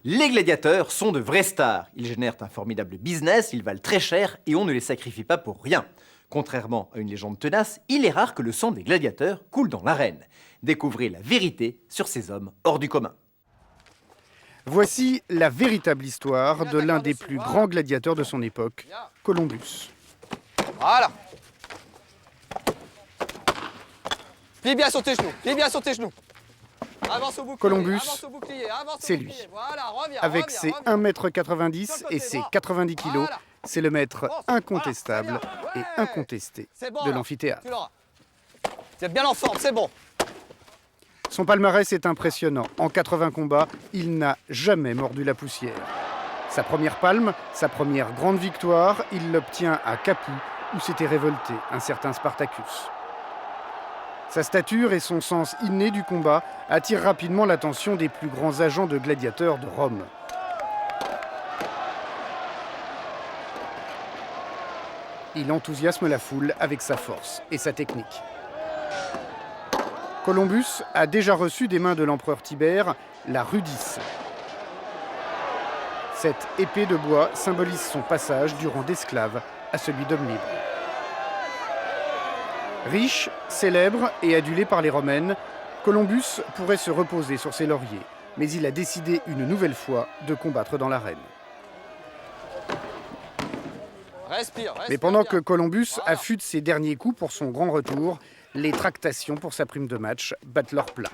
Les gladiateurs sont de vraies stars. Ils génèrent un formidable business, ils valent très cher et on ne les sacrifie pas pour rien. Contrairement à une légende tenace, il est rare que le sang des gladiateurs coule dans l'arène. Découvrez la vérité sur ces hommes hors du commun. Voici la véritable histoire de l'un des plus grands gladiateurs de son époque, Columbus. Voilà. Pieds bien sur tes genoux, pieds bien sur tes genoux. Avance au bouclier, Columbus, avance au bouclier, avance au c'est bouclier. lui. Voilà, reviens, Avec reviens, ses reviens. 1,90 m et ses 90 kg, c'est le maître incontestable et incontesté C'est bon, de là. l'amphithéâtre. Tu l'auras. Tu es bien en forme, c'est bon. Son palmarès est impressionnant. En 80 combats, il n'a jamais mordu la poussière. Sa première palme, sa première grande victoire, il l'obtient à Capoue, où s'était révolté un certain Spartacus. Sa stature et son sens inné du combat attirent rapidement l'attention des plus grands agents de gladiateurs de Rome. Il enthousiasme la foule avec sa force et sa technique. Columbus a déjà reçu des mains de l'empereur Tibère la rudis. Cette épée de bois symbolise son passage du rang d'esclave à celui d'homme libre. Riche, célèbre et adulé par les Romaines, Columbus pourrait se reposer sur ses lauriers, mais il a décidé une nouvelle fois de combattre dans l'arène. Respire, respire. Mais pendant que bien. Columbus Voilà. affûte ses derniers coups pour son grand retour, les tractations pour sa prime de match battent leur plein.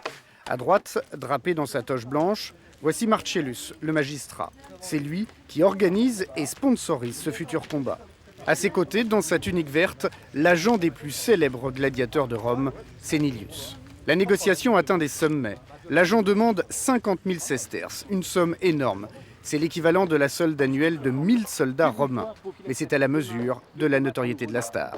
À droite, drapé dans sa toge blanche, voici Marcellus, le magistrat. C'est lui qui organise et sponsorise ce futur combat. À ses côtés, dans sa tunique verte, l'agent des plus célèbres gladiateurs de Rome, Sénilius. La négociation atteint des sommets. L'agent demande 50 000 sesterces, une somme énorme. C'est l'équivalent de la solde annuelle de 1000 soldats romains. Mais c'est à la mesure de la notoriété de la star.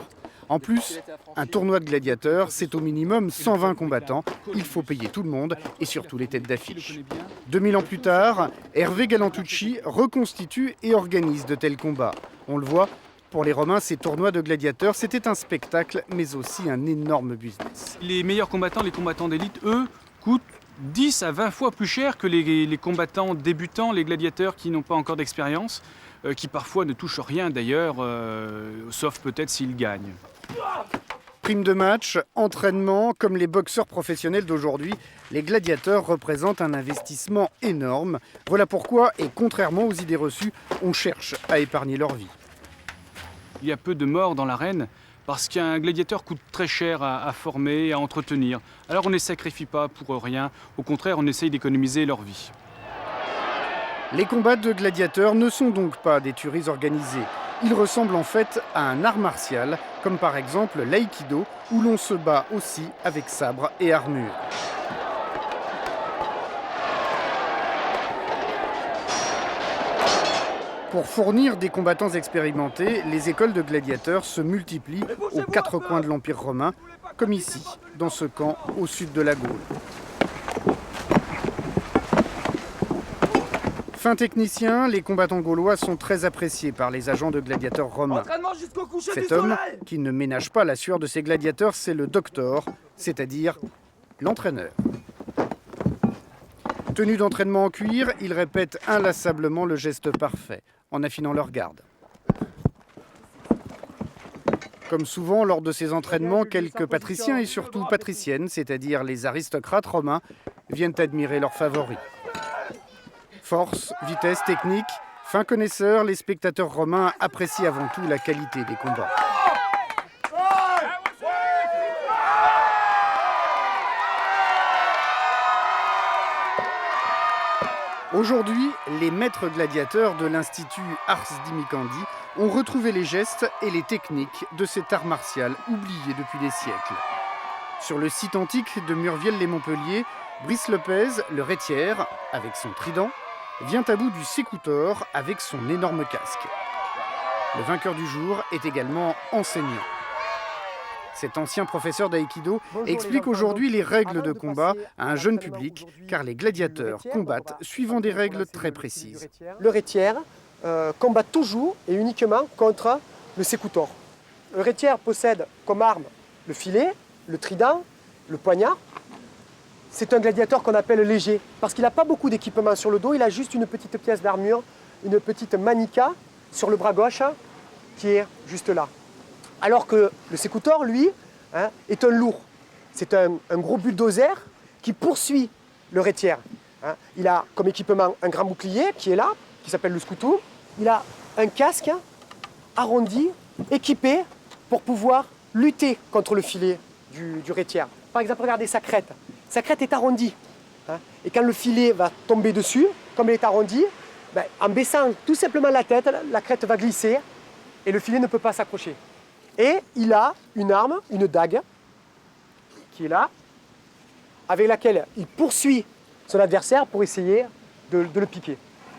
En plus, un tournoi de gladiateurs, c'est au minimum 120 combattants. Il faut payer tout le monde et surtout les têtes d'affiche. 2000 ans plus tard, Hervé Galantucci reconstitue et organise de tels combats. On le voit, pour les Romains, ces tournois de gladiateurs, c'était un spectacle, mais aussi un énorme business. Les meilleurs combattants, les combattants d'élite, eux, coûtent 10 à 20 fois plus cher que les combattants débutants, les gladiateurs qui n'ont pas encore d'expérience, qui parfois ne touchent rien d'ailleurs, sauf peut-être s'ils gagnent. Prime de match, entraînement, comme les boxeurs professionnels d'aujourd'hui, les gladiateurs représentent un investissement énorme. Voilà pourquoi, et contrairement aux idées reçues, on cherche à épargner leur vie. Il y a peu de morts dans l'arène parce qu'un gladiateur coûte très cher à former et à entretenir. Alors on ne les sacrifie pas pour rien, au contraire on essaye d'économiser leur vie. Les combats de gladiateurs ne sont donc pas des tueries organisées. Ils ressemblent en fait à un art martial, comme par exemple l'aïkido, où l'on se bat aussi avec sabre et armure. Pour fournir des combattants expérimentés, les écoles de gladiateurs se multiplient aux quatre coins de l'Empire romain, comme ici, dans ce camp au sud de la Gaule. Fin technicien, les combattants gaulois sont très appréciés par les agents de gladiateurs romains. Cet homme, qui ne ménage pas la sueur de ses gladiateurs, c'est le doctor, c'est-à-dire l'entraîneur. Tenu d'entraînement en cuir, ils répètent inlassablement le geste parfait, en affinant leur garde. Comme souvent lors de ces entraînements, quelques patriciens et surtout patriciennes, c'est-à-dire les aristocrates romains, viennent admirer leurs favoris. Force, vitesse, technique, fin connaisseurs, les spectateurs romains apprécient avant tout la qualité des combats. Aujourd'hui, les maîtres gladiateurs de l'Institut Ars Dimicandi ont retrouvé les gestes et les techniques de cet art martial oublié depuis des siècles. Sur le site antique de Murviel-les-Montpellier, Brice Lopez, le rétière, avec son trident, vient à bout du sécoutor avec son énorme casque. Le vainqueur du jour est également enseignant. Cet ancien professeur d'aïkido explique aujourd'hui les règles de combat à un jeune public, car les gladiateurs combattent suivant des règles très précises. Le rétière combat toujours et uniquement contre le sécoutor. Le rétière possède comme arme le filet, le trident, le poignard. c'est un gladiateur qu'on appelle léger, parce qu'il n'a pas beaucoup d'équipement sur le dos, il a juste une petite pièce d'armure, une petite manica sur le bras gauche, qui est juste là. Alors que le sécutor, lui, est un lourd. C'est un gros bulldozer qui poursuit le rétiaire. Il a comme équipement un grand bouclier qui est là, qui s'appelle le scutum. Il a un casque arrondi, équipé pour pouvoir lutter contre le filet du rétiaire. Par exemple, regardez sa crête. Sa crête est arrondie. Et quand le filet va tomber dessus, comme elle est arrondie, en baissant tout simplement la tête, la crête va glisser et le filet ne peut pas s'accrocher. Et il a une arme, une dague, qui est là, avec laquelle il poursuit son adversaire pour essayer de le piquer.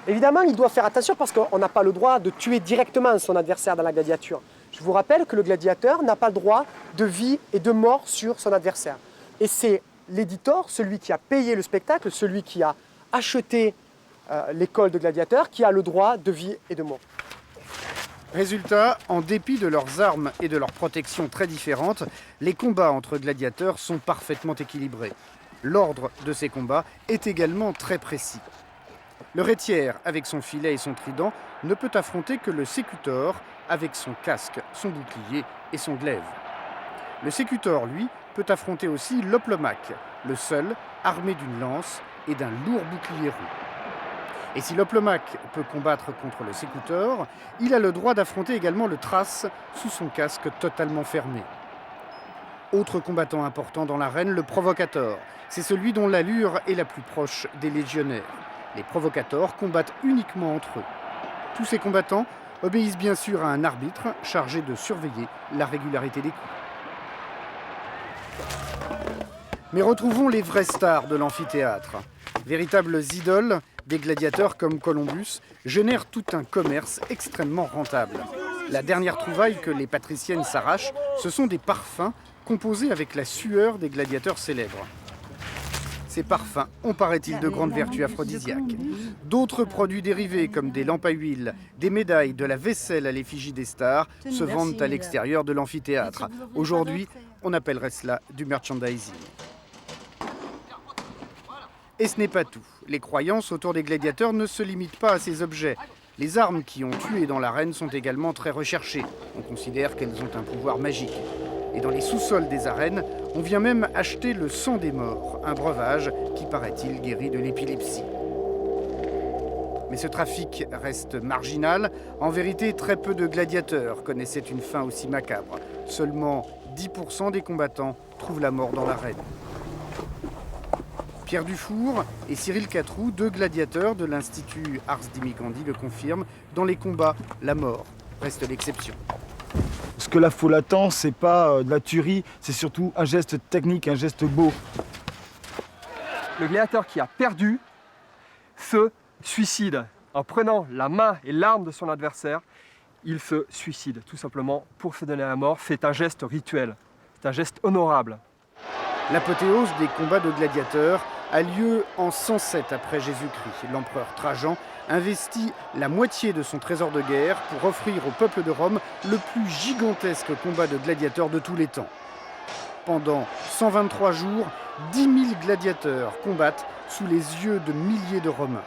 Évidemment, il doit faire attention parce qu'on n'a pas le droit de tuer directement son adversaire dans la gladiature. Je vous rappelle que le gladiateur n'a pas le droit de vie et de mort sur son adversaire. Et c'est l'éditeur, celui qui a payé le spectacle, celui qui a acheté l'école de gladiateurs, qui a le droit de vie et de mort. Résultat, en dépit de leurs armes et de leurs protections très différentes, les combats entre gladiateurs sont parfaitement équilibrés. L'ordre de ces combats est également très précis. Le rétiaire, avec son filet et son trident, ne peut affronter que le sécutor, avec son casque, son bouclier et son glaive. Le sécutor, lui, peut affronter aussi l'oplomaque, le seul armé d'une lance et d'un lourd bouclier roux. Et si l'oplomaque peut combattre contre le sécutor, il a le droit d'affronter également le thrace sous son casque totalement fermé. Autre combattant important dans l'arène, le provocateur. C'est celui dont l'allure est la plus proche des légionnaires. Les provocateurs combattent uniquement entre eux. Tous ces combattants obéissent bien sûr à un arbitre chargé de surveiller la régularité des coups. Mais retrouvons les vraies stars de l'amphithéâtre. Véritables idoles, des gladiateurs comme Columbus génèrent tout un commerce extrêmement rentable. La dernière trouvaille que les patriciennes s'arrachent, ce sont des parfums composés avec la sueur des gladiateurs célèbres. Ces parfums ont, paraît-il, de grandes vertus aphrodisiaques. D'autres produits dérivés, comme des lampes à huile, des médailles, de la vaisselle à l'effigie des stars, se vendent à l'extérieur de l'amphithéâtre. Aujourd'hui, on appellerait cela du merchandising. Et ce n'est pas tout. Les croyances autour des gladiateurs ne se limitent pas à ces objets. Les armes qui ont tué dans l'arène sont également très recherchées. On considère qu'elles ont un pouvoir magique. Et dans les sous-sols des arènes, on vient même acheter le sang des morts, un breuvage qui, paraît-il, guérit de l'épilepsie. Mais ce trafic reste marginal. En vérité, très peu de gladiateurs connaissaient une fin aussi macabre. Seulement 10% des combattants trouvent la mort dans l'arène. Pierre Dufour et Cyril Catroux, deux gladiateurs de l'Institut Ars Dimigandi, le confirment. Dans les combats, la mort reste l'exception. Ce que la foule attend, c'est pas de la tuerie, c'est surtout un geste technique, un geste beau. Le gladiateur qui a perdu se suicide. En prenant la main et l'arme de son adversaire, il se suicide tout simplement pour se donner la mort. C'est un geste rituel, c'est un geste honorable. L'apothéose des combats de gladiateurs a lieu en 107 après Jésus-Christ. L'empereur Trajan investit la moitié de son trésor de guerre pour offrir au peuple de Rome le plus gigantesque combat de gladiateurs de tous les temps. Pendant 123 jours, 10 000 gladiateurs combattent sous les yeux de milliers de Romains.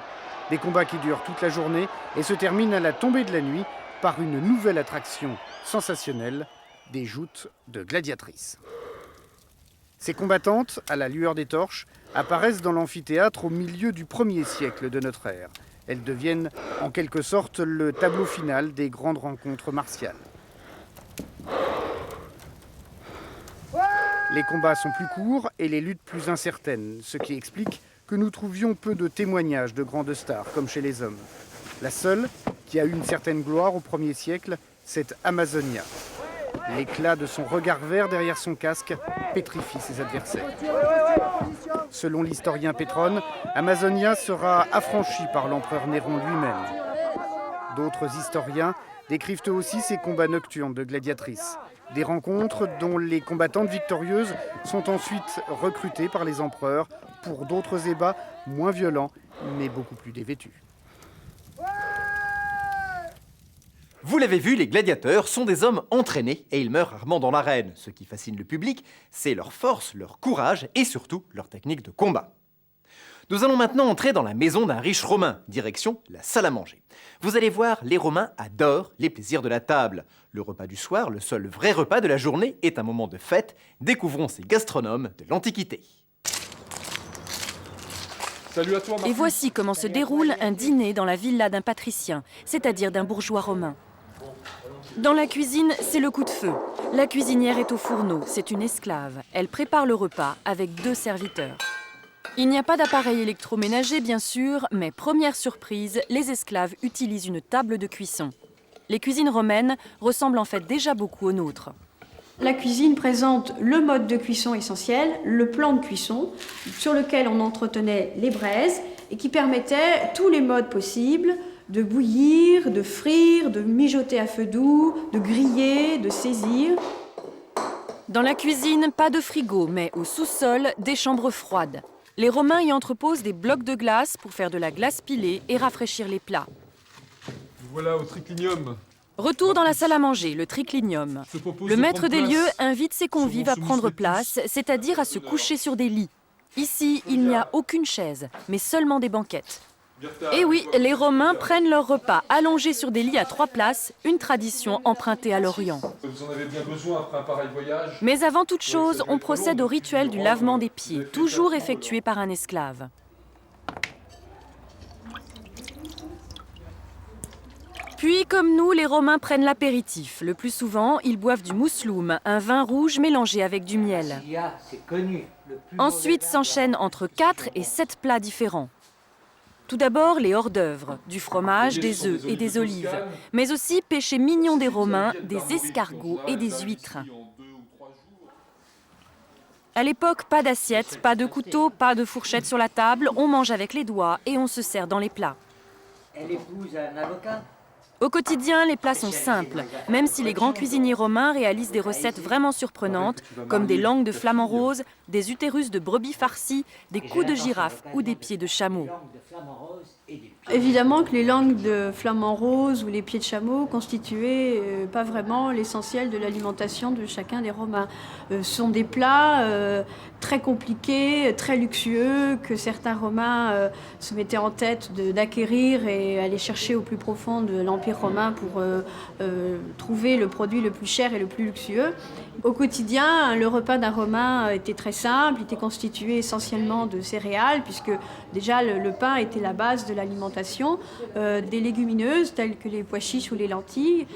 Des combats qui durent toute la journée et se terminent à la tombée de la nuit par une nouvelle attraction sensationnelle, des joutes de gladiatrices. Ces combattantes, à la lueur des torches, apparaissent dans l'amphithéâtre au milieu du 1er siècle de notre ère. Elles deviennent en quelque sorte le tableau final des grandes rencontres martiales. Les combats sont plus courts et les luttes plus incertaines, ce qui explique que nous trouvions peu de témoignages de grandes stars, comme chez les hommes. La seule qui a eu une certaine gloire au 1er siècle, c'est Amazonia. L'éclat de son regard vert derrière son casque pétrifie ses adversaires. Selon l'historien Pétrone, Amazonia sera affranchie par l'empereur Néron lui-même. D'autres historiens décrivent eux aussi ces combats nocturnes de gladiatrices. Des rencontres dont les combattantes victorieuses sont ensuite recrutées par les empereurs pour d'autres ébats moins violents mais beaucoup plus dévêtus. Vous l'avez vu, les gladiateurs sont des hommes entraînés et ils meurent rarement dans l'arène. Ce qui fascine le public, c'est leur force, leur courage et surtout leur technique de combat. Nous allons maintenant entrer dans la maison d'un riche romain, direction la salle à manger. Vous allez voir, les Romains adorent les plaisirs de la table. Le repas du soir, le seul vrai repas de la journée, est un moment de fête. Découvrons ces gastronomes de l'Antiquité. Salut à toi, Marcus. Et voici comment se déroule un dîner dans la villa d'un patricien, c'est-à-dire d'un bourgeois romain. Dans la cuisine, c'est le coup de feu. La cuisinière est au fourneau, c'est une esclave. Elle prépare le repas avec 2 serviteurs. Il n'y a pas d'appareil électroménager, bien sûr, mais première surprise, les esclaves utilisent une table de cuisson. Les cuisines romaines ressemblent en fait déjà beaucoup aux nôtres. La cuisine présente le mode de cuisson essentiel, le plan de cuisson, sur lequel on entretenait les braises et qui permettait tous les modes possibles de bouillir, de frire, de mijoter à feu doux, de griller, de saisir. Dans la cuisine, pas de frigo, mais au sous-sol, des chambres froides. Les Romains y entreposent des blocs de glace pour faire de la glace pilée et rafraîchir les plats. Voilà au triclinium. Retour dans la salle à manger, le triclinium. Le maître des lieux invite ses convives à prendre place, c'est-à-dire à se coucher sur des lits. Ici, il n'y a aucune chaise, mais seulement des banquettes. Et oui, les Romains prennent leur repas allongés sur des lits à 3 places, une tradition empruntée à l'Orient. Vous en avez bien besoin après un pareil voyage. Mais avant toute chose, on procède au rituel du lavement des pieds, toujours effectué par un esclave. Puis, comme nous, les Romains prennent l'apéritif. Le plus souvent, ils boivent du mousloum, un vin rouge mélangé avec du miel. Ensuite s'enchaînent entre 4 et 7 plats différents. Tout d'abord, les hors-d'œuvre, du fromage, des œufs et des olives, mais aussi, péché mignon des Romains, des escargots et des huîtres. À l'époque, pas d'assiette, pas de couteau, pas de fourchette sur la table, on mange avec les doigts et on se sert dans les plats. Elle épouse un avocat. Au quotidien, les plats sont simples, même si les grands cuisiniers romains réalisent des recettes vraiment surprenantes, comme des langues de flamant rose, des utérus de brebis farcis, des coups de girafe ou des pieds de chameau. Évidemment que les langues de flamant rose ou les pieds de chameau constituaient pas vraiment l'essentiel de l'alimentation de chacun des Romains. Ce sont des plats très compliqués, très luxueux, que certains Romains se mettaient en tête d'acquérir et aller chercher au plus profond de l'Empire romain pour trouver le produit le plus cher et le plus luxueux. Au quotidien, le repas d'un Romain était très simple, il était constitué essentiellement de céréales, puisque déjà le pain était la base de l'alimentation, des légumineuses telles que les pois chiches ou les lentilles.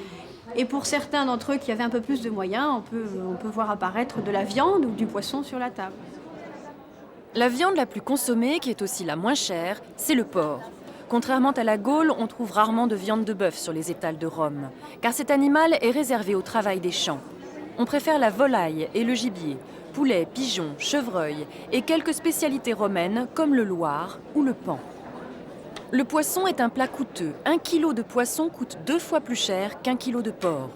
Et pour certains d'entre eux qui avaient un peu plus de moyens, on peut voir apparaître de la viande ou du poisson sur la table. La viande la plus consommée, qui est aussi la moins chère, c'est le porc. Contrairement à la Gaule, on trouve rarement de viande de bœuf sur les étals de Rome, car cet animal est réservé au travail des champs. On préfère la volaille et le gibier, poulet, pigeon, chevreuil et quelques spécialités romaines comme le loir ou le paon. Le poisson est un plat coûteux. 1 kilo de poisson coûte 2 fois plus cher qu'1 kilo de porc.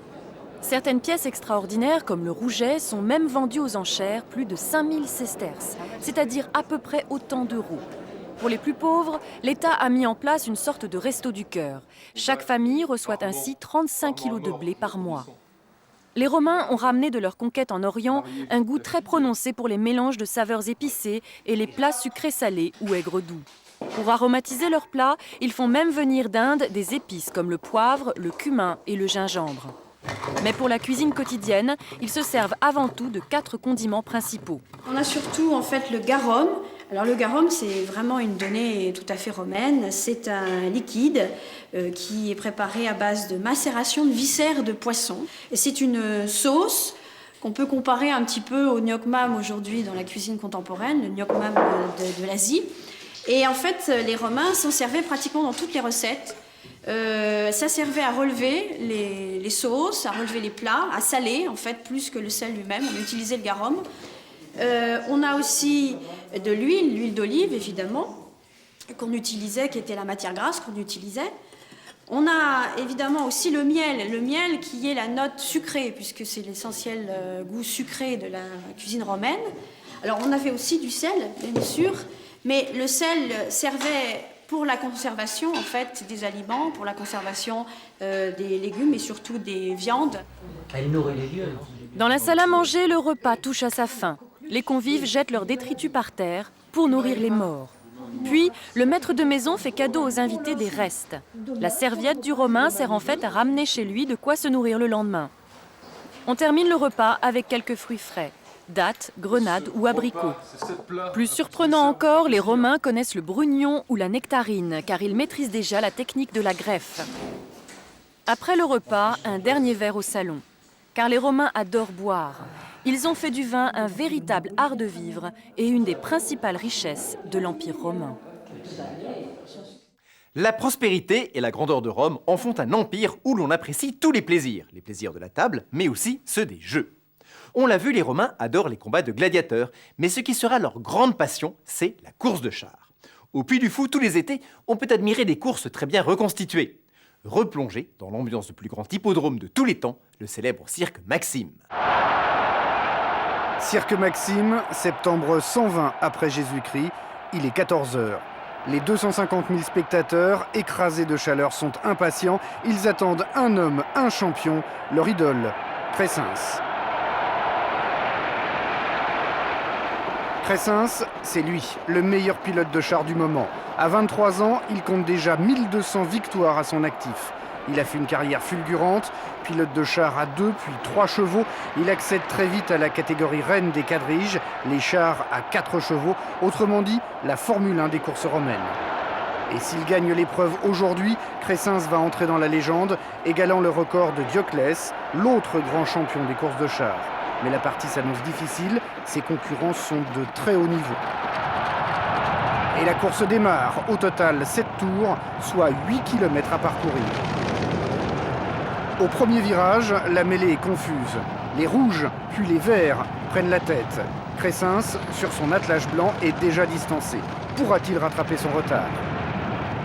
Certaines pièces extraordinaires, comme le rouget, sont même vendues aux enchères plus de 5000 sesterces, c'est-à-dire à peu près autant d'euros. Pour les plus pauvres, l'État a mis en place une sorte de resto du cœur. Chaque famille reçoit ainsi 35 kilos de blé par mois. Les Romains ont ramené de leur conquête en Orient un goût très prononcé pour les mélanges de saveurs épicées et les plats sucrés salés ou aigres doux. Pour aromatiser leurs plats, ils font même venir d'Inde des épices comme le poivre, le cumin et le gingembre. Mais pour la cuisine quotidienne, ils se servent avant tout de 4 condiments principaux. On a surtout en fait le garum. Alors le garum, c'est vraiment une donnée tout à fait romaine. C'est un liquide qui est préparé à base de macération de viscères de poisson. Et c'est une sauce qu'on peut comparer un petit peu au gnoc-mam aujourd'hui dans la cuisine contemporaine, le gnoc-mam de l'Asie. Et en fait, les Romains s'en servaient pratiquement dans toutes les recettes. Ça servait à relever les sauces, à relever les plats, à saler en fait plus que le sel lui-même. On utilisait le garum. On a aussi de l'huile d'olive évidemment, qu'on utilisait, qui était la matière grasse qu'on utilisait. On a évidemment aussi le miel qui est la note sucrée, puisque c'est l'essentiel goût sucré de la cuisine romaine. Alors on avait aussi du sel, bien sûr, mais le sel servait pour la conservation en fait des aliments, pour la conservation des légumes et surtout des viandes. Elle nourrit les lieux. Dans la salle à manger, le repas touche à sa fin. Les convives jettent leurs détritus par terre pour nourrir les morts. Puis, le maître de maison fait cadeau aux invités des restes. La serviette du Romain sert en fait à ramener chez lui de quoi se nourrir le lendemain. On termine le repas avec quelques fruits frais, dattes, grenades ou abricots. Plus surprenant encore, les Romains connaissent le brugnon ou la nectarine, car ils maîtrisent déjà la technique de la greffe. Après le repas, un dernier verre au salon, car les Romains adorent boire. Ils ont fait du vin un véritable art de vivre et une des principales richesses de l'Empire romain. La prospérité et la grandeur de Rome en font un empire où l'on apprécie tous les plaisirs de la table, mais aussi ceux des jeux. On l'a vu, les Romains adorent les combats de gladiateurs, mais ce qui sera leur grande passion, c'est la course de chars. Au Puy du Fou, tous les étés, on peut admirer des courses très bien reconstituées. Replongez dans l'ambiance du plus grand hippodrome de tous les temps, le célèbre Cirque Maxime. Cirque Maxime, septembre 120 après Jésus-Christ, il est 14 h. Les 250 000 spectateurs, écrasés de chaleur, sont impatients. Ils attendent un homme, un champion, leur idole, Crescens. Crescens, c'est lui, le meilleur pilote de char du moment. À 23 ans, il compte déjà 1200 victoires à son actif. Il a fait une carrière fulgurante, pilote de char à 2 puis 3 chevaux. Il accède très vite à la catégorie reine des quadriges, les chars à 4 chevaux, autrement dit la Formule 1 des courses romaines. Et s'il gagne l'épreuve aujourd'hui, Crescens va entrer dans la légende, égalant le record de Dioclès, l'autre grand champion des courses de chars. Mais la partie s'annonce difficile, ses concurrents sont de très haut niveau. Et la course démarre, au total 7 tours, soit 8 km à parcourir. Au premier virage, la mêlée est confuse. Les rouges, puis les verts, prennent la tête. Crescens, sur son attelage blanc, est déjà distancé. Pourra-t-il rattraper son retard?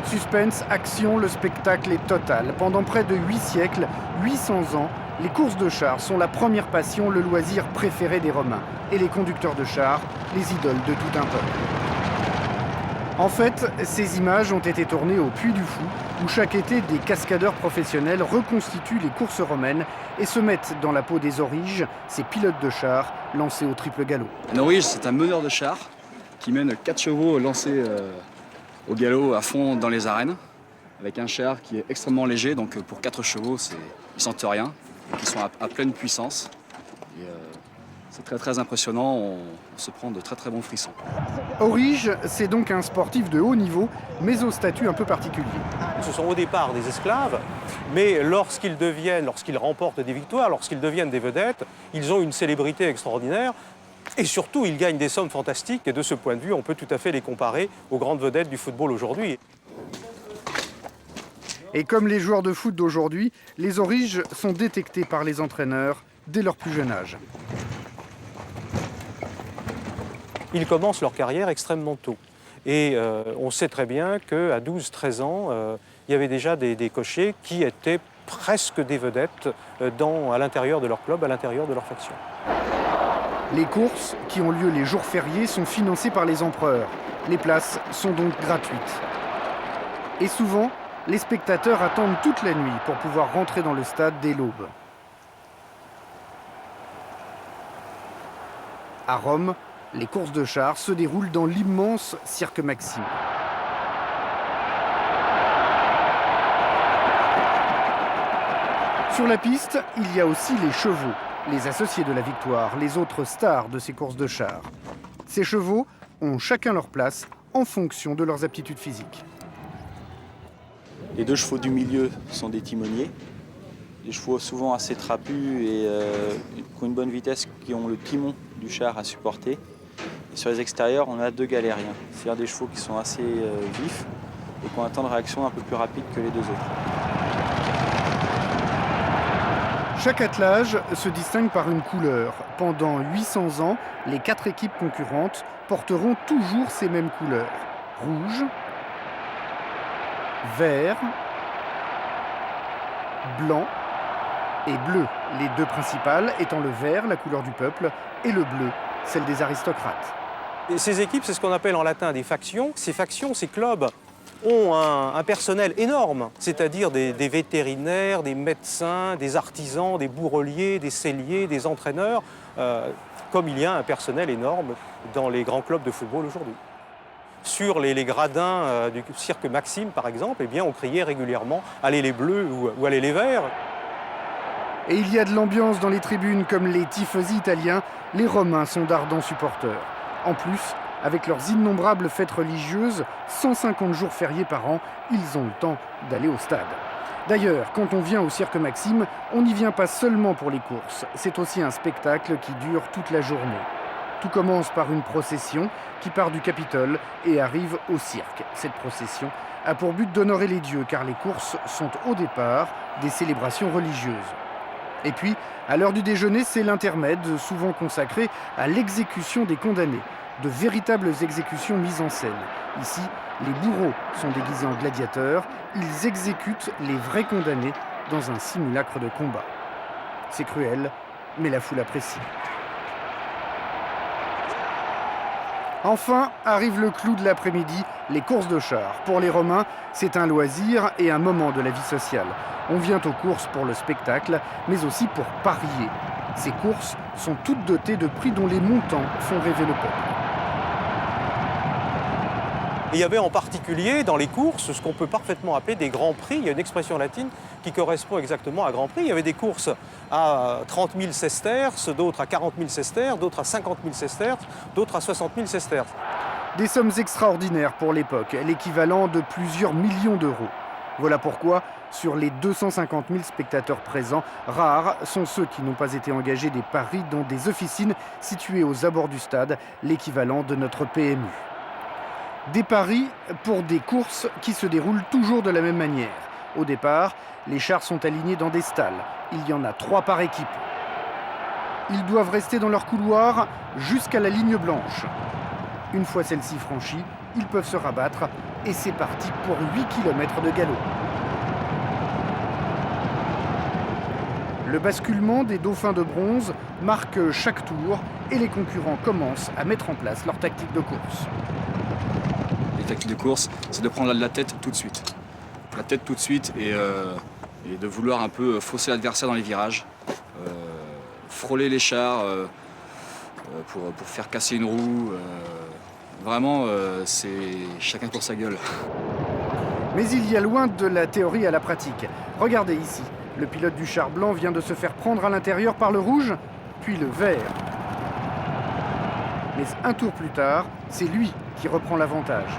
Suspense, action, le spectacle est total. Pendant près de 8 siècles, 800 ans, les courses de chars sont la première passion, le loisir préféré des Romains. Et les conducteurs de chars, les idoles de tout un peuple. En fait, ces images ont été tournées au Puy du Fou, où chaque été, des cascadeurs professionnels reconstituent les courses romaines et se mettent dans la peau des auriges, ces pilotes de chars lancés au triple galop. Un aurige, c'est un meneur de chars qui mène 4 chevaux lancés au galop à fond dans les arènes, avec un char qui est extrêmement léger, donc pour 4 chevaux, ils sentent rien, et qui sont à pleine puissance. C'est très très impressionnant, on se prend de très très bons frissons. Aurige, c'est donc un sportif de haut niveau, mais au statut un peu particulier. Ce sont au départ des esclaves, mais lorsqu'ils remportent des victoires, lorsqu'ils deviennent des vedettes, ils ont une célébrité extraordinaire et surtout ils gagnent des sommes fantastiques et de ce point de vue, on peut tout à fait les comparer aux grandes vedettes du football aujourd'hui. Et comme les joueurs de foot d'aujourd'hui, les auriges sont détectés par les entraîneurs dès leur plus jeune âge. Ils commencent leur carrière extrêmement tôt. Et on sait très bien qu'à 12-13 ans, il y avait déjà des cochers qui étaient presque des vedettes à l'intérieur de leur club, à l'intérieur de leur faction. Les courses, qui ont lieu les jours fériés, sont financées par les empereurs. Les places sont donc gratuites. Et souvent, les spectateurs attendent toute la nuit pour pouvoir rentrer dans le stade dès l'aube. À Rome, les courses de chars se déroulent dans l'immense Cirque Maxime. Sur la piste, il y a aussi les chevaux, les associés de la victoire, les autres stars de ces courses de chars. Ces chevaux ont chacun leur place en fonction de leurs aptitudes physiques. Les 2 chevaux du milieu sont des timoniers, des chevaux souvent assez trapus et qui ont une bonne vitesse, qui ont le timon du char à supporter. Et sur les extérieurs, on a 2 galériens, c'est-à-dire des chevaux qui sont assez vifs et qui ont un temps de réaction un peu plus rapide que les 2 autres. Chaque attelage se distingue par une couleur. Pendant 800 ans, les 4 équipes concurrentes porteront toujours ces mêmes couleurs. Rouge, vert, blanc et bleu. Les 2 principales étant le vert, la couleur du peuple, et le bleu, celle des aristocrates. Et ces équipes, c'est ce qu'on appelle en latin des factions. Ces factions, ces clubs, ont un personnel énorme, c'est-à-dire des vétérinaires, des médecins, des artisans, des bourreliers, des selliers, des entraîneurs, comme il y a un personnel énorme dans les grands clubs de football aujourd'hui. Sur les gradins du cirque Maxime, par exemple, eh bien, on criait régulièrement « Allez les bleus » ou « Allez les verts ». Et il y a de l'ambiance dans les tribunes comme les tifosi italiens, les Romains sont d'ardents supporters. En plus, avec leurs innombrables fêtes religieuses, 150 jours fériés par an, ils ont le temps d'aller au stade. D'ailleurs, quand on vient au cirque Maxime, on n'y vient pas seulement pour les courses, c'est aussi un spectacle qui dure toute la journée. Tout commence par une procession qui part du Capitole et arrive au cirque. Cette procession a pour but d'honorer les dieux car les courses sont au départ des célébrations religieuses. Et puis, à l'heure du déjeuner, c'est l'intermède, souvent consacré à l'exécution des condamnés. De véritables exécutions mises en scène. Ici, les bourreaux sont déguisés en gladiateurs. Ils exécutent les vrais condamnés dans un simulacre de combat. C'est cruel, mais la foule apprécie. Enfin, arrive le clou de l'après-midi, les courses de chars. Pour les Romains, c'est un loisir et un moment de la vie sociale. On vient aux courses pour le spectacle, mais aussi pour parier. Ces courses sont toutes dotées de prix dont les montants font rêver le peuple. Et il y avait en particulier dans les courses ce qu'on peut parfaitement appeler des grands prix. Il y a une expression latine qui correspond exactement à grand prix. Il y avait des courses à 30 000 sesterces, d'autres à 40 000 sesterces, d'autres à 50 000 sesterces, d'autres à 60 000 sesterces. Des sommes extraordinaires pour l'époque, l'équivalent de plusieurs millions d'euros. Voilà pourquoi, sur les 250 000 spectateurs présents, rares sont ceux qui n'ont pas été engagés des paris dans des officines situées aux abords du stade, l'équivalent de notre PMU. Des paris pour des courses qui se déroulent toujours de la même manière. Au départ, les chars sont alignés dans des stalles. Il y en a 3 par équipe. Ils doivent rester dans leur couloir jusqu'à la ligne blanche. Une fois celle-ci franchie, ils peuvent se rabattre et c'est parti pour 8 km de galop. Le basculement des dauphins de bronze marque chaque tour et les concurrents commencent à mettre en place leur tactique de course. Les tactiques de course, c'est de prendre la tête tout de suite. La tête tout de suite et de vouloir un peu fausser l'adversaire dans les virages, frôler les chars pour faire casser une roue. Vraiment, c'est chacun pour sa gueule. Mais il y a loin de la théorie à la pratique. Regardez ici, le pilote du char blanc vient de se faire prendre à l'intérieur par le rouge, puis le vert. Mais un tour plus tard, c'est lui qui reprend l'avantage.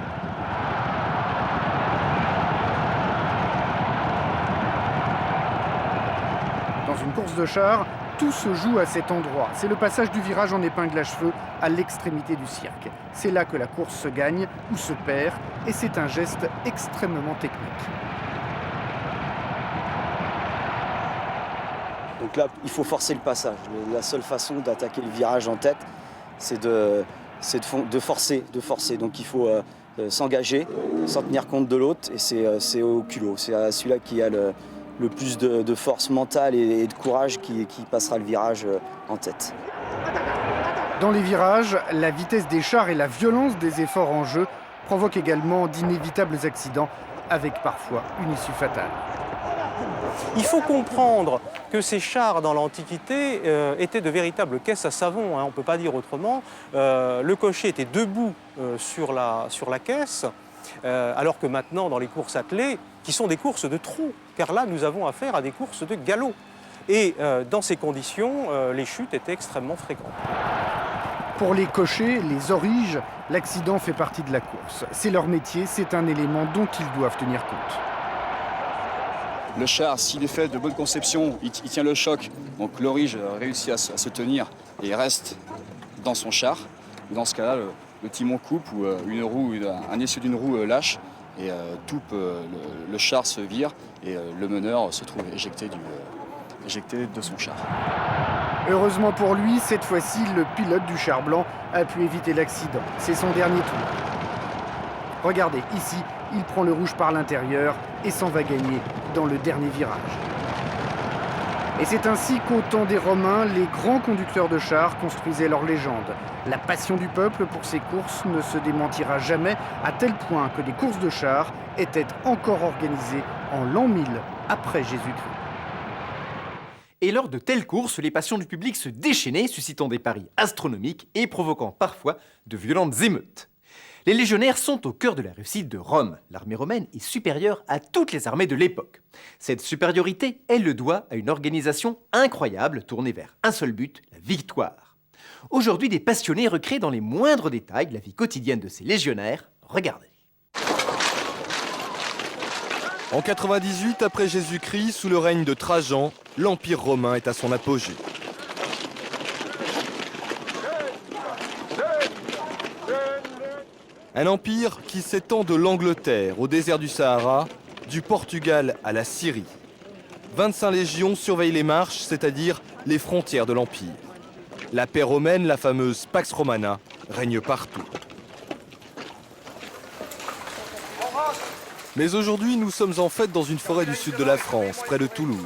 Dans une course de char, tout se joue à cet endroit. C'est le passage du virage en épingle à cheveux à l'extrémité du cirque. C'est là que la course se gagne ou se perd, et c'est un geste extrêmement technique. Donc là, il faut forcer le passage. La seule façon d'attaquer le virage en tête, c'est de forcer. Donc il faut s'engager sans tenir compte de l'autre, et c'est au culot. C'est celui-là qui a le plus de force mentale et de courage qui passera le virage en tête. Dans les virages, la vitesse des chars et la violence des efforts en jeu provoquent également d'inévitables accidents, avec parfois une issue fatale. Il faut comprendre que ces chars dans l'Antiquité étaient de véritables caisses à savon, hein, on ne peut pas dire autrement. Le cocher était debout sur la caisse, alors que maintenant dans les courses attelées, qui sont des courses de trot, car là nous avons affaire à des courses de galop. Et dans ces conditions, les chutes étaient extrêmement fréquentes. Pour les cochers, les origes, l'accident fait partie de la course. C'est leur métier, c'est un élément dont ils doivent tenir compte. Le char, s'il est fait de bonne conception, il tient le choc. Donc l'orige réussit à se tenir et reste dans son char. Dans ce cas-là, le timon coupe ou un essieu d'une roue lâche et le char se vire et le meneur se trouve éjecté de son char. Heureusement pour lui, cette fois-ci, le pilote du char blanc a pu éviter l'accident. C'est son dernier tour. Regardez, ici, il prend le rouge par l'intérieur et s'en va gagner dans le dernier virage. Et c'est ainsi qu'au temps des Romains, les grands conducteurs de chars construisaient leur légende. La passion du peuple pour ces courses ne se démentira jamais, à tel point que des courses de chars étaient encore organisées en l'an 1000 après Jésus-Christ. Et lors de telles courses, les passions du public se déchaînaient, suscitant des paris astronomiques et provoquant parfois de violentes émeutes. Les légionnaires sont au cœur de la réussite de Rome. L'armée romaine est supérieure à toutes les armées de l'époque. Cette supériorité, elle le doit à une organisation incroyable tournée vers un seul but, la victoire. Aujourd'hui, des passionnés recréent dans les moindres détails la vie quotidienne de ces légionnaires. Regardez. En 98 après Jésus-Christ, sous le règne de Trajan, l'Empire romain est à son apogée. Un empire qui s'étend de l'Angleterre au désert du Sahara, du Portugal à la Syrie. 25 légions surveillent les marches, c'est-à-dire les frontières de l'Empire. La paix romaine, la fameuse Pax Romana, règne partout. Mais aujourd'hui, nous sommes en fait dans une forêt du sud de la France, près de Toulouse.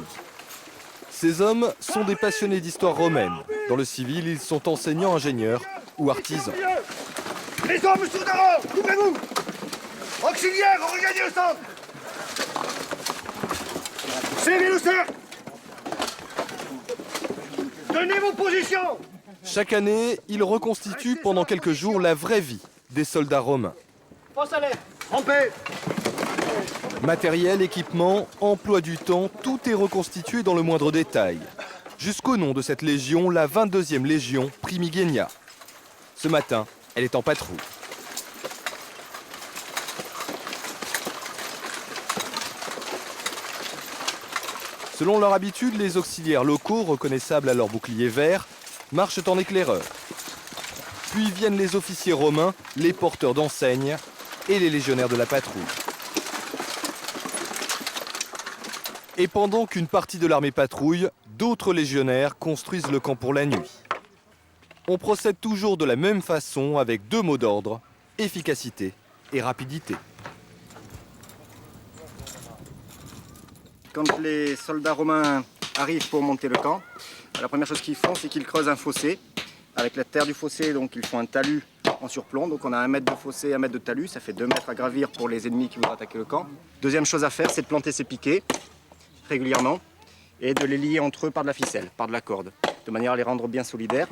Ces hommes sont des passionnés d'histoire romaine. Dans le civil, ils sont enseignants, ingénieurs ou artisans. Les hommes sous d'arrêt, couvrez-vous! Auxiliaires, regagnez le centre! Serrez le cercle! Tenez vos positions! Chaque année, ils reconstituent pendant quelques jours la vraie vie des soldats romains. Force à l'air, rampez! Matériel, équipement, emploi du temps, tout est reconstitué dans le moindre détail. Jusqu'au nom de cette légion, la 22e légion Primigenia. Ce matin, elle est en patrouille. Selon leur habitude, les auxiliaires locaux, reconnaissables à leur bouclier vert, marchent en éclaireur. Puis viennent les officiers romains, les porteurs d'enseignes et les légionnaires de la patrouille. Et pendant qu'une partie de l'armée patrouille, d'autres légionnaires construisent le camp pour la nuit. On procède toujours de la même façon avec deux mots d'ordre, efficacité et rapidité. Quand les soldats romains arrivent pour monter le camp, la première chose qu'ils font, c'est qu'ils creusent un fossé. Avec la terre du fossé, donc ils font un talus en surplomb. Donc on a 1 mètre de fossé, 1 mètre de talus, ça fait 2 mètres à gravir pour les ennemis qui vont attaquer le camp. Deuxième chose à faire, c'est de planter ces piquets régulièrement et de les lier entre eux par de la ficelle, par de la corde, de manière à les rendre bien solidaires.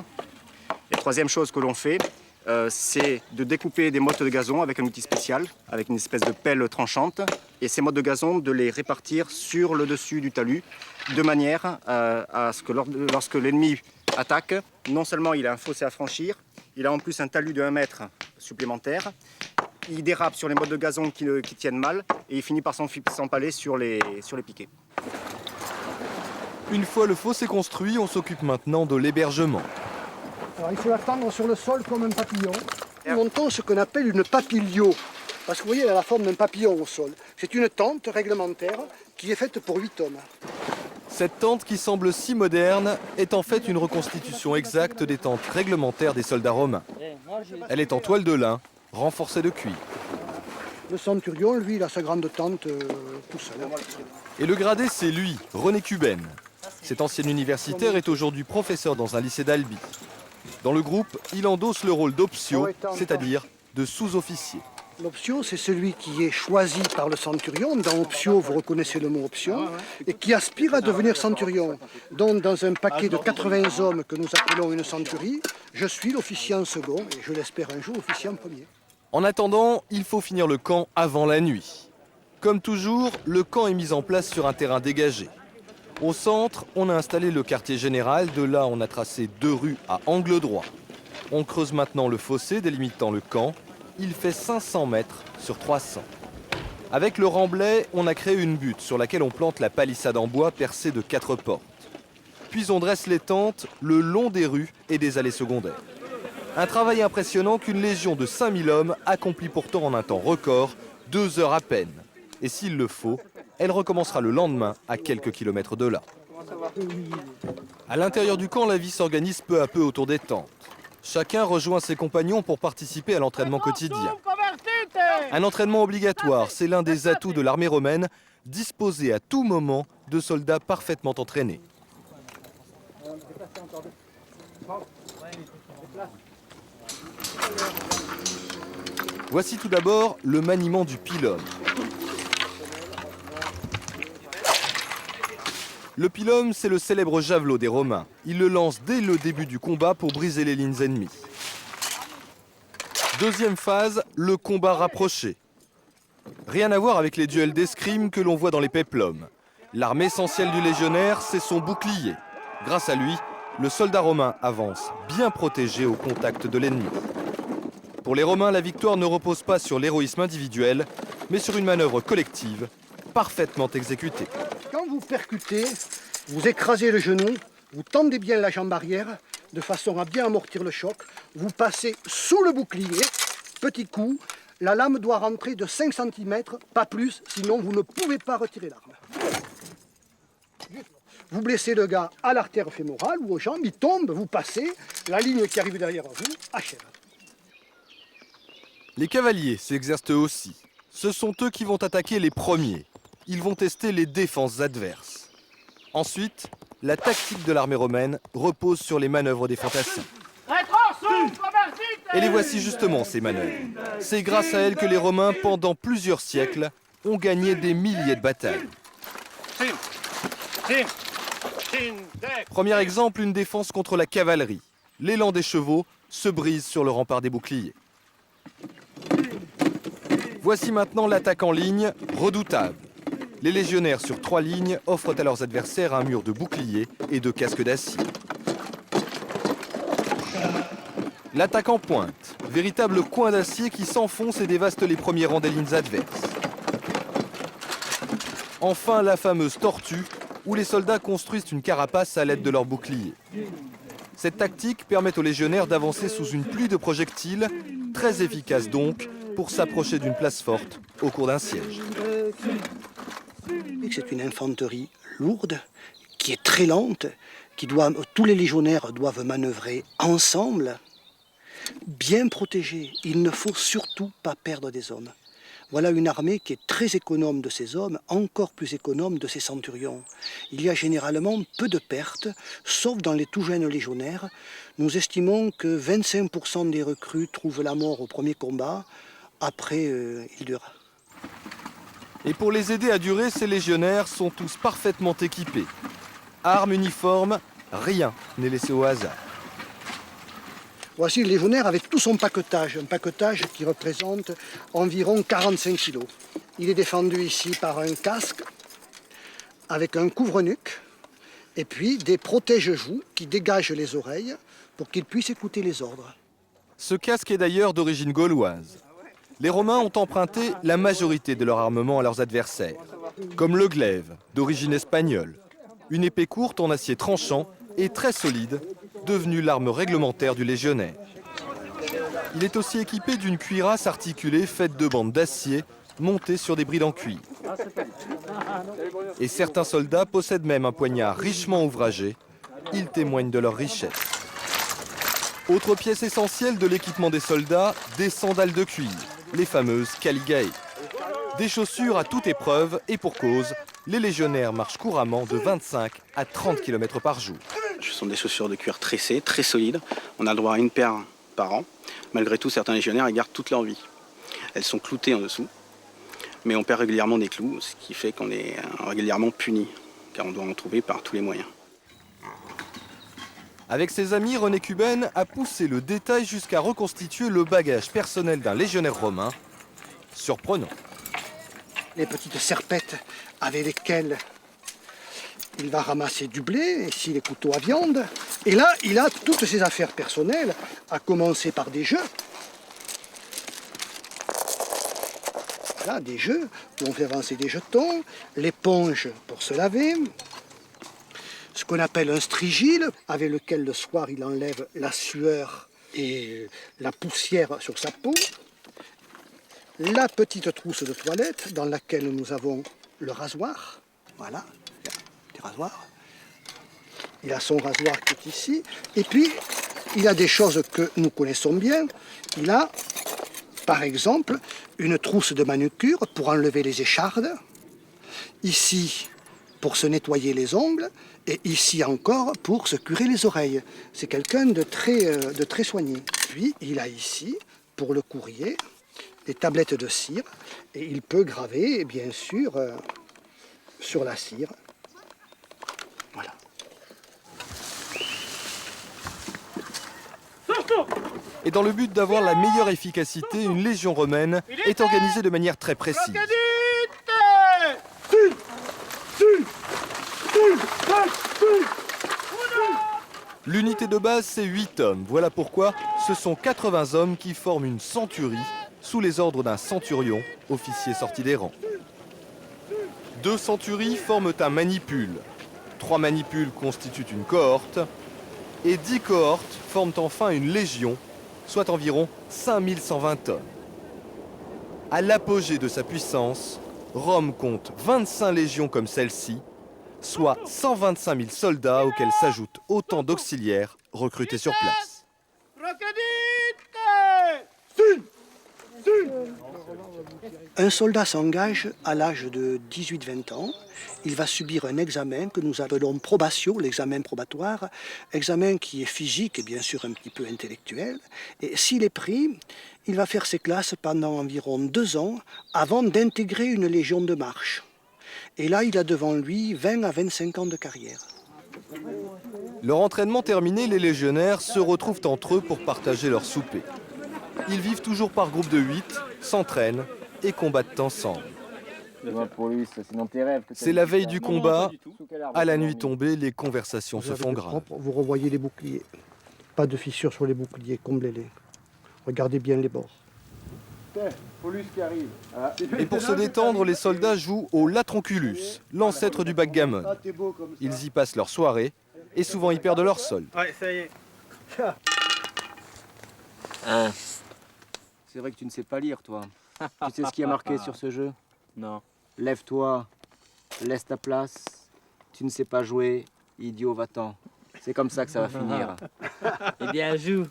Et troisième chose que l'on fait, c'est de découper des mottes de gazon avec un outil spécial, avec une espèce de pelle tranchante, et ces mottes de gazon, de les répartir sur le dessus du talus, de manière à ce que lorsque l'ennemi attaque, non seulement il a un fossé à franchir, il a en plus un talus de 1 mètre supplémentaire, il dérape sur les mottes de gazon qui tiennent mal, et il finit par s'empaler sur les piquets. Une fois le fossé construit, on s'occupe maintenant de l'hébergement. Alors il faut l'attendre sur le sol comme un papillon. Nous montons ce qu'on appelle une papilio, parce que vous voyez, elle a la forme d'un papillon au sol. C'est une tente réglementaire qui est faite pour 8 hommes. Cette tente qui semble si moderne est en fait une reconstitution exacte des tentes réglementaires des soldats romains. Elle est en toile de lin, renforcée de cuir. Le centurion, lui, il a sa grande tente tout seul. Et le gradé, c'est lui, René Cuben. Cet ancien universitaire est aujourd'hui professeur dans un lycée d'Albi. Dans le groupe, il endosse le rôle d'optio, c'est-à-dire de sous-officier. L'optio, c'est celui qui est choisi par le centurion. Dans optio, vous reconnaissez le mot option, et qui aspire à devenir centurion. Donc, dans un paquet de 80 hommes que nous appelons une centurie, je suis l'officier en second, et je l'espère un jour officier en premier. En attendant, il faut finir le camp avant la nuit. Comme toujours, le camp est mis en place sur un terrain dégagé. Au centre, on a installé le quartier général. De là, on a tracé 2 rues à angle droit. On creuse maintenant le fossé délimitant le camp. Il fait 500 mètres sur 300. Avec le remblai, on a créé une butte sur laquelle on plante la palissade en bois percée de 4 portes. Puis on dresse les tentes le long des rues et des allées secondaires. Un travail impressionnant qu'une légion de 5000 hommes accomplit pourtant en un temps record, 2 heures à peine. Et s'il le faut, elle recommencera le lendemain à quelques kilomètres de là. À l'intérieur du camp, la vie s'organise peu à peu autour des tentes. Chacun rejoint ses compagnons pour participer à l'entraînement quotidien. Un entraînement obligatoire, c'est l'un des atouts de l'armée romaine, disposée à tout moment de soldats parfaitement entraînés. Voici tout d'abord le maniement du pilum. Le pilum, c'est le célèbre javelot des Romains. Ils le lancent dès le début du combat pour briser les lignes ennemies. Deuxième phase, le combat rapproché. Rien à voir avec les duels d'escrime que l'on voit dans les péplums. L'arme essentielle du légionnaire, c'est son bouclier. Grâce à lui, le soldat romain avance, bien protégé au contact de l'ennemi. Pour les Romains, la victoire ne repose pas sur l'héroïsme individuel, mais sur une manœuvre collective, parfaitement exécutée. Quand vous percutez, vous écrasez le genou, vous tendez bien la jambe arrière, de façon à bien amortir le choc. Vous passez sous le bouclier, petit coup, la lame doit rentrer de 5 cm, pas plus, sinon vous ne pouvez pas retirer l'arme. Vous blessez le gars à l'artère fémorale ou aux jambes, il tombe, vous passez, la ligne qui arrive derrière vous achève. Les cavaliers s'exercent eux aussi. Ce sont eux qui vont attaquer les premiers. Ils vont tester les défenses adverses. Ensuite, la tactique de l'armée romaine repose sur les manœuvres des fantassins. Et les voici justement, ces manœuvres. C'est grâce à elles que les Romains, pendant plusieurs siècles, ont gagné des milliers de batailles. Premier exemple, une défense contre la cavalerie. L'élan des chevaux se brise sur le rempart des boucliers. Voici maintenant l'attaque en ligne, redoutable. Les légionnaires sur 3 lignes offrent à leurs adversaires un mur de boucliers et de casques d'acier. L'attaque en pointe, véritable coin d'acier qui s'enfonce et dévaste les premiers rangs des lignes adverses. Enfin, la fameuse tortue, où les soldats construisent une carapace à l'aide de leurs boucliers. Cette tactique permet aux légionnaires d'avancer sous une pluie de projectiles, très efficace donc, pour s'approcher d'une place forte au cours d'un siège. C'est une infanterie lourde, qui est très lente, tous les légionnaires doivent manœuvrer ensemble, bien protégés. Il ne faut surtout pas perdre des hommes. Voilà une armée qui est très économe de ses hommes, encore plus économe de ses centurions. Il y a généralement peu de pertes, sauf dans les tout jeunes légionnaires. Nous estimons que 25% des recrues trouvent la mort au premier combat. Après, il durera. Et pour les aider à durer, ces légionnaires sont tous parfaitement équipés. Armes, uniformes, rien n'est laissé au hasard. Voici le légionnaire avec tout son paquetage, un paquetage qui représente environ 45 kg. Il est défendu ici par un casque avec un couvre-nuque et puis des protège-joues qui dégagent les oreilles pour qu'il puisse écouter les ordres. Ce casque est d'ailleurs d'origine gauloise. Les Romains ont emprunté la majorité de leur armement à leurs adversaires, comme le glaive, d'origine espagnole, une épée courte en acier tranchant et très solide, devenue l'arme réglementaire du légionnaire. Il est aussi équipé d'une cuirasse articulée faite de bandes d'acier montées sur des brides en cuir. Et certains soldats possèdent même un poignard richement ouvragé. Ils témoignent de leur richesse. Autre pièce essentielle de l'équipement des soldats, des sandales de cuir, les fameuses caligae. Des chaussures à toute épreuve et pour cause, les légionnaires marchent couramment de 25 à 30 km par jour. Ce sont des chaussures de cuir tressées, très solides. On a le droit à une paire par an. Malgré tout, certains légionnaires les gardent toute leur vie. Elles sont cloutées en dessous, mais on perd régulièrement des clous, ce qui fait qu'on est régulièrement puni, car on doit en trouver par tous les moyens. Avec ses amis, René Cuben a poussé le détail jusqu'à reconstituer le bagage personnel d'un légionnaire romain. Surprenant. Les petites serpettes avec lesquelles il va ramasser du blé, ici les couteaux à viande. Et là, il a toutes ses affaires personnelles, à commencer par des jeux. Là, des jeux où on fait avancer des jetons, l'éponge pour se laver, ce qu'on appelle un strigile, avec lequel le soir il enlève la sueur et la poussière sur sa peau. La petite trousse de toilette dans laquelle nous avons le rasoir. Voilà, des rasoirs. Il a son rasoir qui est ici. Et puis, il a des choses que nous connaissons bien. Il a, par exemple, une trousse de manucure pour enlever les échardes. Ici, pour se nettoyer les ongles, et ici encore pour se curer les oreilles. C'est quelqu'un de très soigné. Puis il a ici, pour le courrier, des tablettes de cire, et il peut graver, bien sûr, sur la cire. Voilà. Et dans le but d'avoir la meilleure efficacité, une légion romaine est organisée de manière très précise. L'unité de base, c'est 8 hommes. Voilà pourquoi ce sont 80 hommes qui forment une centurie sous les ordres d'un centurion, officier sorti des rangs. 2 centuries forment un manipule. 3 manipules constituent une cohorte. Et 10 cohortes forment enfin une légion, soit environ 5120 tonnes. À l'apogée de sa puissance, Rome compte 25 légions comme celle-ci, soit 125 000 soldats auxquels s'ajoutent autant d'auxiliaires recrutés sur place. Un soldat s'engage à l'âge de 18-20 ans. Il va subir un examen que nous appelons probatio, l'examen probatoire, examen qui est physique et bien sûr un petit peu intellectuel. Et s'il est pris, il va faire ses classes pendant environ 2 ans avant d'intégrer une légion de marche. Et là, il a devant lui 20 à 25 ans de carrière. Leur entraînement terminé, les légionnaires se retrouvent entre eux pour partager leur souper. Ils vivent toujours par groupe de 8, s'entraînent et combattent ensemble. C'est la veille du combat. À la nuit tombée, les conversations se font graves. Vous revoyez les boucliers. Pas de fissures sur les boucliers, comblez-les. Regardez bien les bords. Et pour se détendre, les soldats jouent au latronculus, l'ancêtre du backgammon. Ils y passent leur soirée et souvent ils perdent leur solde. Ouais, ça y est. C'est vrai que tu ne sais pas lire, toi. Tu sais ce qui est marqué sur ce jeu? Non. Lève-toi, laisse ta place. Tu ne sais pas jouer, idiot, va-t'en. C'est comme ça que ça va finir. Eh bien, joue.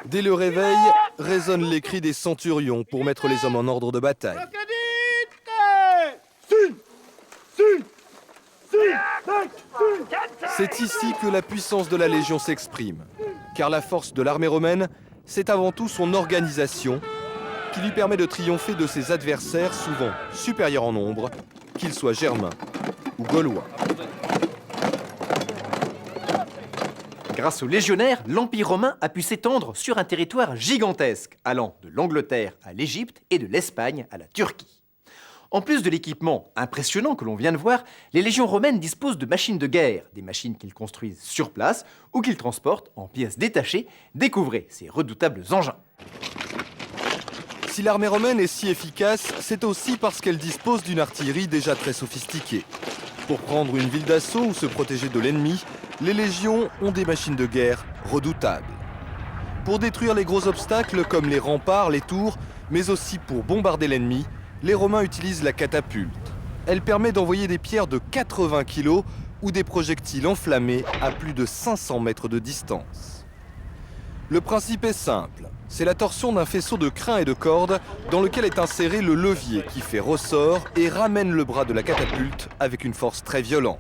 Dès le réveil, résonnent les cris des centurions pour mettre les hommes en ordre de bataille. C'est ici que la puissance de la Légion s'exprime, car la force de l'armée romaine, c'est avant tout son organisation, qui lui permet de triompher de ses adversaires souvent supérieurs en nombre, qu'ils soient germains ou gaulois. Grâce aux légionnaires, l'Empire romain a pu s'étendre sur un territoire gigantesque, allant de l'Angleterre à l'Égypte et de l'Espagne à la Turquie. En plus de l'équipement impressionnant que l'on vient de voir, les légions romaines disposent de machines de guerre, des machines qu'ils construisent sur place ou qu'ils transportent en pièces détachées. Découvrez ces redoutables engins. Si l'armée romaine est si efficace, c'est aussi parce qu'elle dispose d'une artillerie déjà très sophistiquée. Pour prendre une ville d'assaut ou se protéger de l'ennemi, les légions ont des machines de guerre redoutables. Pour détruire les gros obstacles comme les remparts, les tours, mais aussi pour bombarder l'ennemi, les Romains utilisent la catapulte. Elle permet d'envoyer des pierres de 80 kg ou des projectiles enflammés à plus de 500 mètres de distance. Le principe est simple. C'est la torsion d'un faisceau de crins et de cordes dans lequel est inséré le levier qui fait ressort et ramène le bras de la catapulte avec une force très violente.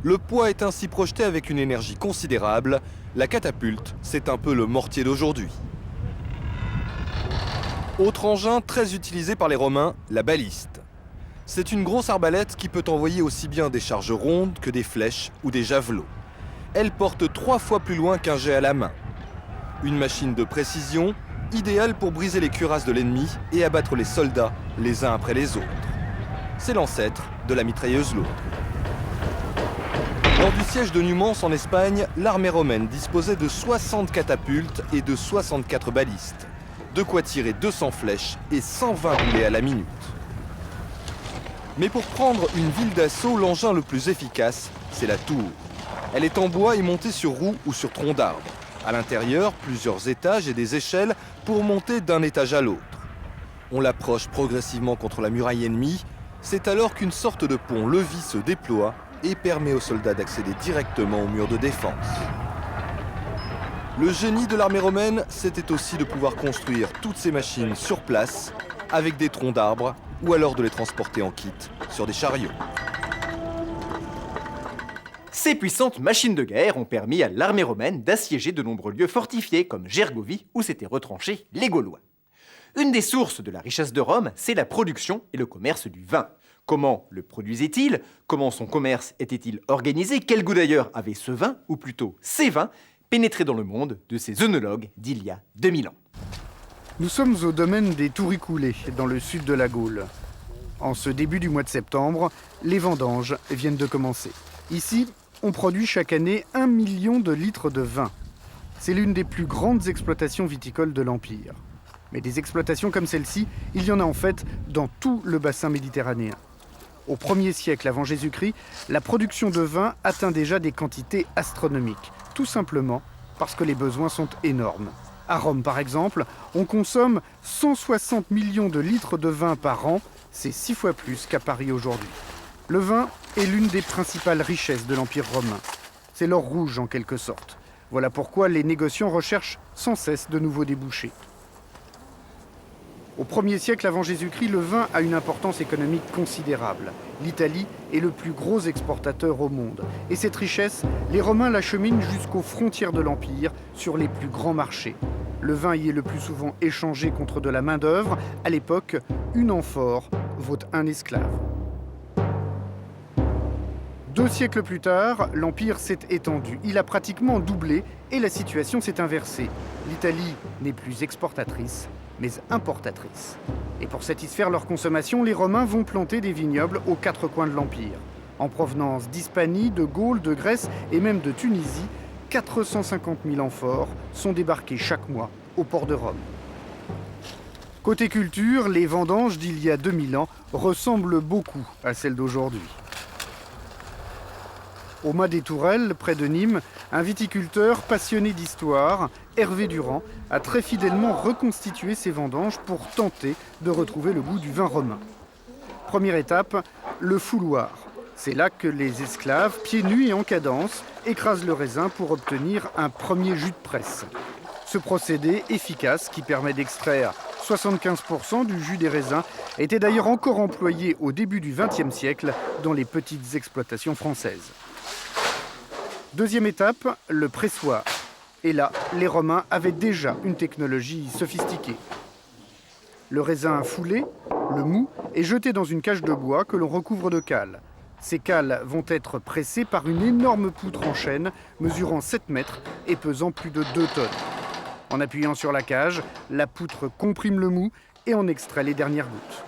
Le poids est ainsi projeté avec une énergie considérable. La catapulte, c'est un peu le mortier d'aujourd'hui. Autre engin très utilisé par les Romains, la baliste. C'est une grosse arbalète qui peut envoyer aussi bien des charges rondes que des flèches ou des javelots. Elle porte 3 fois plus loin qu'un jet à la main. Une machine de précision, idéale pour briser les cuirasses de l'ennemi et abattre les soldats les uns après les autres. C'est l'ancêtre de la mitrailleuse lourde. Lors du siège de Numance en Espagne, l'armée romaine disposait de 60 catapultes et de 64 balistes. De quoi tirer 200 flèches et 120 boulets à la minute. Mais pour prendre une ville d'assaut, l'engin le plus efficace, c'est la tour. Elle est en bois et montée sur roues ou sur troncs d'arbres. À l'intérieur, plusieurs étages et des échelles pour monter d'un étage à l'autre. On l'approche progressivement contre la muraille ennemie. C'est alors qu'une sorte de pont-levis se déploie et permet aux soldats d'accéder directement au mur de défense. Le génie de l'armée romaine, c'était aussi de pouvoir construire toutes ces machines sur place avec des troncs d'arbres ou alors de les transporter en kit sur des chariots. Ces puissantes machines de guerre ont permis à l'armée romaine d'assiéger de nombreux lieux fortifiés comme Gergovie où s'étaient retranchés les Gaulois. Une des sources de la richesse de Rome, c'est la production et le commerce du vin. Comment le produisait-il? Comment son commerce était-il organisé? Quel goût d'ailleurs avait ce vin, ou plutôt ces vins, pénétrés dans le monde de ces œnologues d'il y a 2000 ans? Nous sommes au domaine des Touricoulées, dans le sud de la Gaule. En ce début du mois de septembre, les vendanges viennent de commencer. Ici, on produit chaque année 1 million de litres de vin. C'est l'une des plus grandes exploitations viticoles de l'Empire. Mais des exploitations comme celle-ci, il y en a en fait dans tout le bassin méditerranéen. Au 1er siècle avant Jésus-Christ, la production de vin atteint déjà des quantités astronomiques, tout simplement parce que les besoins sont énormes. À Rome, par exemple, on consomme 160 millions de litres de vin par an, c'est 6 fois plus qu'à Paris aujourd'hui. Le vin est l'une des principales richesses de l'Empire romain. C'est l'or rouge en quelque sorte. Voilà pourquoi les négociants recherchent sans cesse de nouveaux débouchés. Au 1er siècle avant Jésus-Christ, le vin a une importance économique considérable. L'Italie est le plus gros exportateur au monde. Et cette richesse, les Romains l'acheminent jusqu'aux frontières de l'Empire, sur les plus grands marchés. Le vin y est le plus souvent échangé contre de la main-d'œuvre. À l'époque, une amphore vaut un esclave. 2 siècles plus tard, l'Empire s'est étendu. Il a pratiquement doublé et la situation s'est inversée. L'Italie n'est plus exportatrice, mais importatrice. Et pour satisfaire leur consommation, les Romains vont planter des vignobles aux 4 coins de l'Empire. En provenance d'Hispanie, de Gaule, de Grèce et même de Tunisie, 450 000 amphores sont débarqués chaque mois au port de Rome. Côté culture, les vendanges d'il y a 2000 ans ressemblent beaucoup à celles d'aujourd'hui. Au Mas des Tourelles, près de Nîmes, un viticulteur passionné d'histoire, Hervé Durand, a très fidèlement reconstitué ses vendanges pour tenter de retrouver le goût du vin romain. Première étape, le fouloir. C'est là que les esclaves, pieds nus et en cadence, écrasent le raisin pour obtenir un premier jus de presse. Ce procédé efficace, qui permet d'extraire 75% du jus des raisins, était d'ailleurs encore employé au début du XXe siècle dans les petites exploitations françaises. Deuxième étape, le pressoir. Et là, les Romains avaient déjà une technologie sophistiquée. Le raisin foulé, le mou, est jeté dans une cage de bois que l'on recouvre de cales. Ces cales vont être pressées par une énorme poutre en chêne, mesurant 7 mètres et pesant plus de 2 tonnes. En appuyant sur la cage, la poutre comprime le mou et en extrait les dernières gouttes.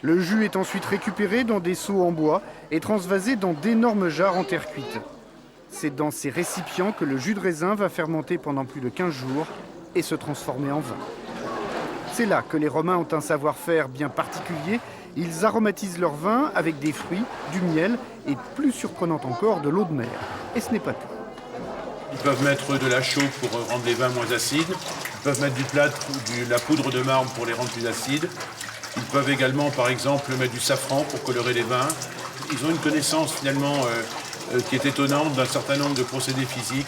Le jus est ensuite récupéré dans des seaux en bois et transvasé dans d'énormes jarres en terre cuite. C'est dans ces récipients que le jus de raisin va fermenter pendant plus de 15 jours et se transformer en vin. C'est là que les Romains ont un savoir-faire bien particulier. Ils aromatisent leur vin avec des fruits, du miel et, plus surprenant encore, de l'eau de mer. Et ce n'est pas tout. Ils peuvent mettre de la chaux pour rendre les vins moins acides. Ils peuvent mettre du plâtre ou de la poudre de marbre pour les rendre plus acides. Ils peuvent également, par exemple, mettre du safran pour colorer les vins. Ils ont une connaissance finalement qui est étonnante d'un certain nombre de procédés physiques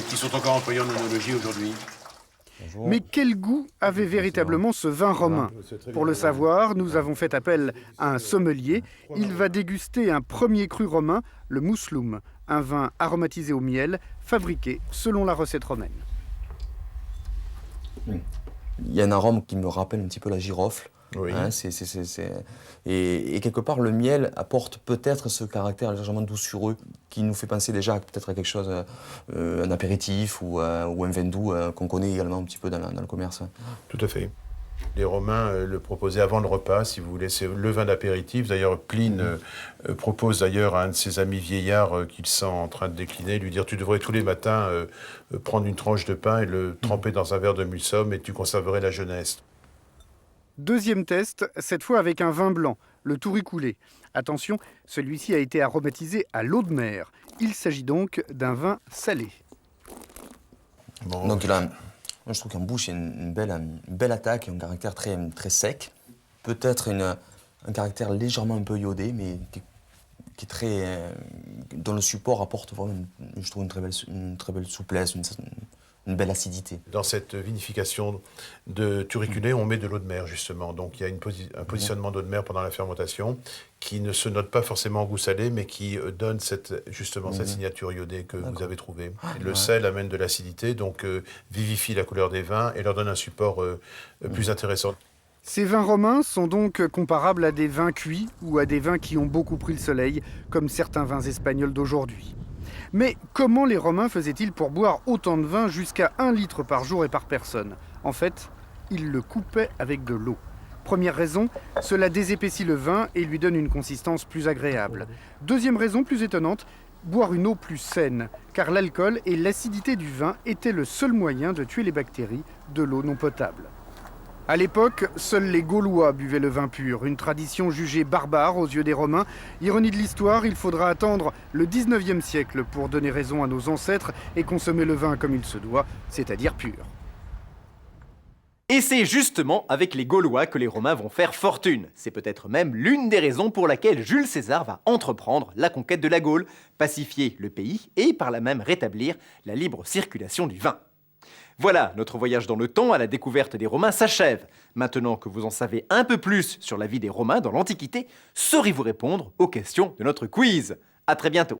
qui sont encore employés en œnologie aujourd'hui. Mais quel goût avait véritablement ce vin romain? Pour le savoir, nous avons fait appel à un sommelier. Il va déguster un premier cru romain, le musloum, un vin aromatisé au miel, fabriqué selon la recette romaine. Il y a un arôme qui me rappelle un petit peu la girofle. Oui. Hein, et quelque part, le miel apporte peut-être ce caractère légèrement doucereux qui nous fait penser déjà peut-être à quelque chose, un apéritif ou un vin doux qu'on connaît également un petit peu dans le commerce. Tout à fait. Les Romains le proposaient avant le repas, si vous voulez, c'est le vin d'apéritif. D'ailleurs, Pline propose d'ailleurs à un de ses amis vieillards qu'il sent en train de décliner, lui dire « Tu devrais tous les matins prendre une tranche de pain et le tremper dans un verre de mussum et tu conserverais la jeunesse. » Deuxième test, cette fois avec un vin blanc, le Touricoulé. Attention, celui-ci a été aromatisé à l'eau de mer. Il s'agit donc d'un vin salé. Bon. Donc là, moi je trouve qu'en bouche, il y a une belle attaque, un caractère très, très sec. Peut-être un caractère légèrement un peu iodé, mais qui est très, dont le support apporte vraiment, je trouve, une très belle souplesse, une une belle acidité. Dans cette vinification de turiculé, on met de l'eau de mer justement. Donc il y a un positionnement d'eau de mer pendant la fermentation qui ne se note pas forcément en goût salé, mais qui donne cette signature iodée que vous avez trouvée. Le sel amène de l'acidité, donc vivifie la couleur des vins et leur donne un support plus intéressant. Ces vins romains sont donc comparables à des vins cuits ou à des vins qui ont beaucoup pris le soleil, comme certains vins espagnols d'aujourd'hui. Mais comment les Romains faisaient-ils pour boire autant de vin jusqu'à 1 litre par jour et par personne? En fait, ils le coupaient avec de l'eau. Première raison, cela désépaissit le vin et lui donne une consistance plus agréable. Deuxième raison plus étonnante, boire une eau plus saine, car l'alcool et l'acidité du vin étaient le seul moyen de tuer les bactéries de l'eau non potable. À l'époque, seuls les Gaulois buvaient le vin pur, une tradition jugée barbare aux yeux des Romains. Ironie de l'histoire, il faudra attendre le 19e siècle pour donner raison à nos ancêtres et consommer le vin comme il se doit, c'est-à-dire pur. Et c'est justement avec les Gaulois que les Romains vont faire fortune. C'est peut-être même l'une des raisons pour laquelle Jules César va entreprendre la conquête de la Gaule, pacifier le pays et par là même rétablir la libre circulation du vin. Voilà, notre voyage dans le temps à la découverte des Romains s'achève. Maintenant que vous en savez un peu plus sur la vie des Romains dans l'Antiquité, saurez-vous répondre aux questions de notre quiz? À très bientôt.